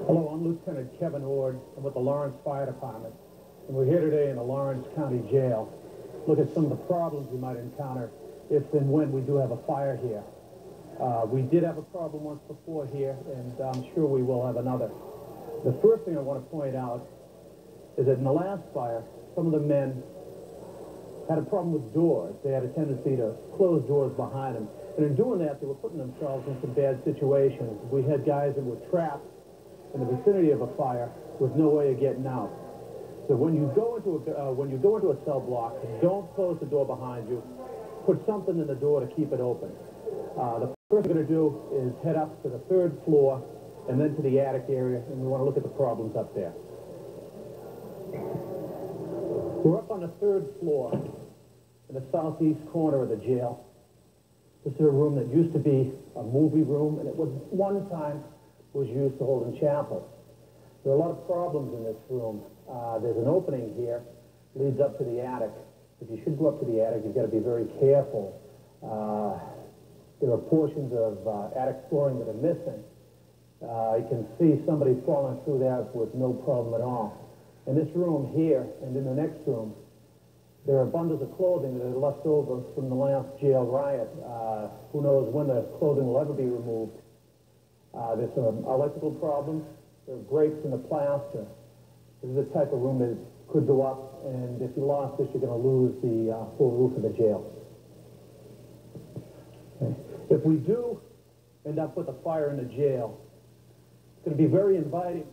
Hello, I'm Lieutenant Kevin Ord. I'm with the Lawrence Fire Department. And we're here today in the Lawrence County Jail. Look at some of the problems we might encounter if and when we do have a fire here. We did have a problem once before here, and I'm sure we will have another. The first thing I want to point out is that in the last fire, some of the men had a problem with doors. They had a tendency to close doors behind them. And in doing that, they were putting themselves in some bad situations. We had guys that were trapped in the vicinity of a fire with no way of getting out. So when you go into a cell block, don't close the door behind you. Put something in the door to keep it open. The first thing we're going to do is head up to the 3rd floor and then to the attic area, and we want to look at the problems up there. We're up on the 3rd floor in the southeast corner of the jail. This is a room that used to be a movie room, and it was one time was used to hold in chapel. There are a lot of problems in this room. There's an opening here, leads up to the attic. If you should go up to the attic, you've got to be very careful. There are portions of attic flooring that are missing. You can see somebody falling through that with no problem at all. In this room here and in the next room, there are bundles of clothing that are left over from the last jail riot. Who knows when the clothing will ever be removed. There's some electrical problems. There are breaks in the plaster. This is the type of room that could go up, and if you lost this, you're going to lose the full roof of the jail. Okay. If we do end up with a fire in the jail, it's going to be very inviting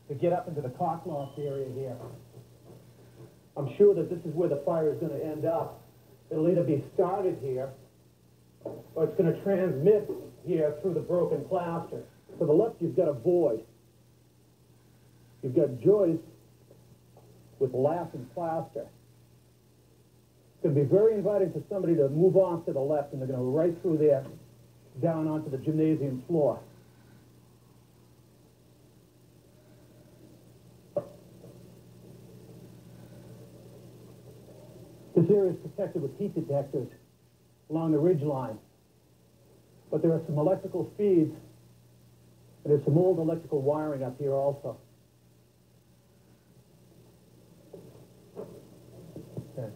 to get up into the cock loft area here. I'm sure that this is where the fire is going to end up. It'll either be started here, or it's going to transmit here through the broken plaster. To the left, you've got a void. You've got joists with lath and plaster. It's going to be very inviting for somebody to move off to the left, and they're going to go right through there, down onto the gymnasium floor. This area is protected with heat detectors along the ridge line. But there are some electrical feeds, and there's some old electrical wiring up here also. Okay.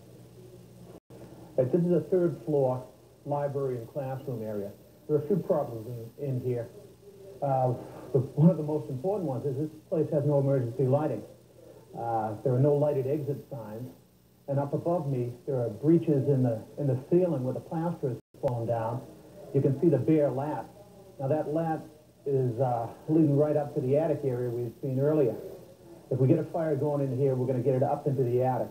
Right, this is a 3rd floor library and classroom area. There are a few problems in here. One of the most important ones is this place has no emergency lighting. There are no lighted exit signs. And up above me, there are breaches in the ceiling where the plaster has fallen down. You can see the bare lat. Now that lat is leading right up to the attic area we had seen earlier. If we get a fire going in here, we're going to get it up into the attic.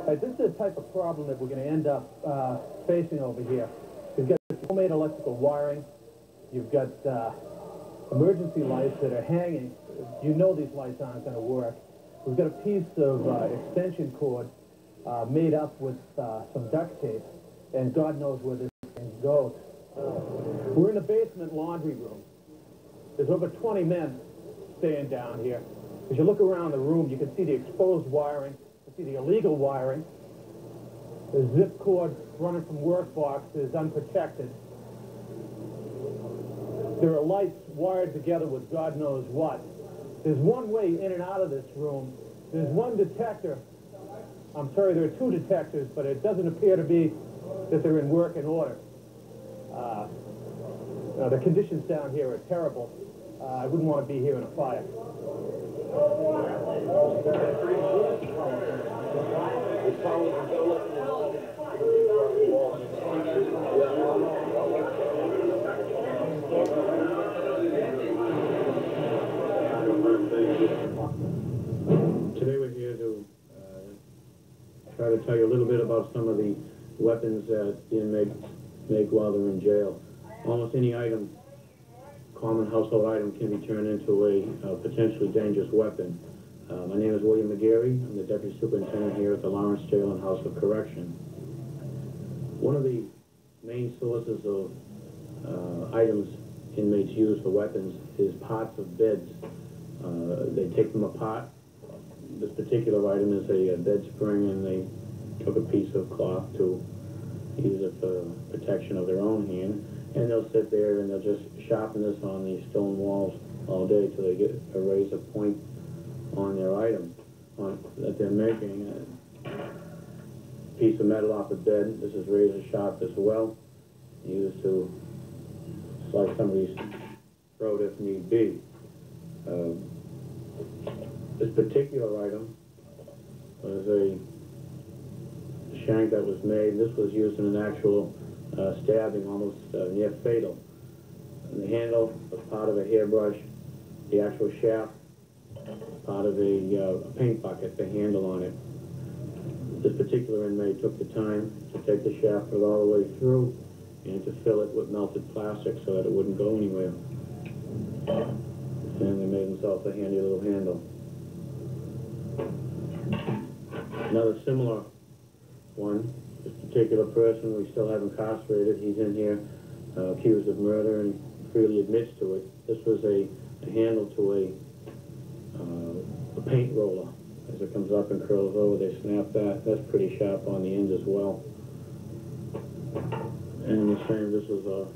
Right, this is the type of problem that we're going to end up facing over here. You've got homemade electrical wiring. You've got emergency lights that are hanging. You know these lights aren't going to work. We've got a piece of extension cord made up with some duct tape, and God knows where this thing goes. We're in the basement laundry room. There's over 20 men staying down here. As you look around the room, you can see the exposed wiring, you can see the illegal wiring. The zip cord running from work boxes unprotected. There are lights wired together with God knows what. There's one way in and out of this room. There's one detector. I'm sorry, there are 2 detectors, but it doesn't appear to be that they're in working order. The conditions down here are terrible. I wouldn't want to be here in a fire. Today we're here to try to tell you a little bit about some of the weapons that the inmates make while they're in jail. Almost any item common household item can be turned into a potentially dangerous weapon. My name is William McGarry. I'm the Deputy Superintendent here at the Lawrence Jail and House of Correction. One of the main sources of items inmates use for weapons is parts of beds. They take them apart. This particular item is a bed spring, and they took a piece of cloth to use it for protection of their own hand. And they'll sit there and they'll just sharpen this on these stone walls all day till they get a razor point on their item that they're making. A piece of metal off the bed. This is razor sharp as well, used to slice somebody's throat if need be. This particular item was a shank that was made. This was used in an actual stabbing, almost near fatal. And the handle was part of a hairbrush. The actual shaft, part of a paint bucket, the handle on it. This particular inmate took the time to take the shaft all the way through and to fill it with melted plastic so that it wouldn't go anywhere. And they made themselves a handy little handle. Another similar one, this particular person we still have incarcerated. He's in here accused of murder and freely admits to it. This was a handle to a paint roller. As it comes up and curls over, they snap that. That's pretty sharp on the end as well. And the same, this is a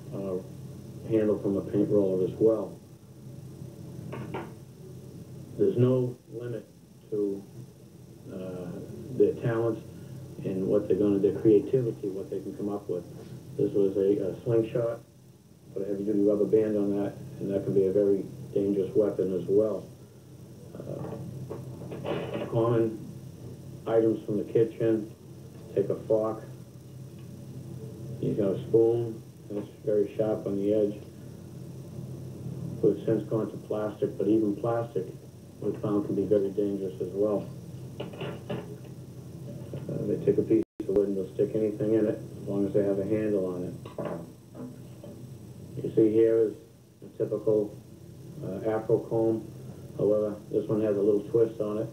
handle from a paint roller as well. There's no limit to their talents and what they're going to, their creativity, what they can come up with. This was a slingshot, put a heavy-duty rubber band on that, and that can be a very dangerous weapon as well. Common items from the kitchen, take a fork, you got a spoon, that's very sharp on the edge. It's since gone to plastic, but even plastic we found can be very dangerous as well. They take a piece of wood and they'll stick anything in it as long as they have a handle on it. You see here is a typical afro comb. However, this one has a little twist on it.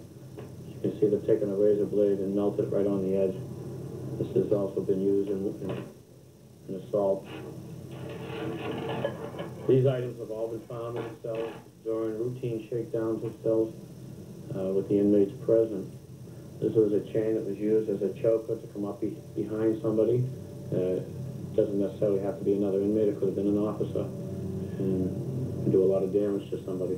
You can see they've taken a razor blade and melted it right on the edge. This has also been used in assault. These items have all been found in cells during routine shakedowns of cells with the inmates present. This was a chain that was used as a choker to come up behind somebody. It doesn't necessarily have to be another inmate. It could have been an officer and do a lot of damage to somebody.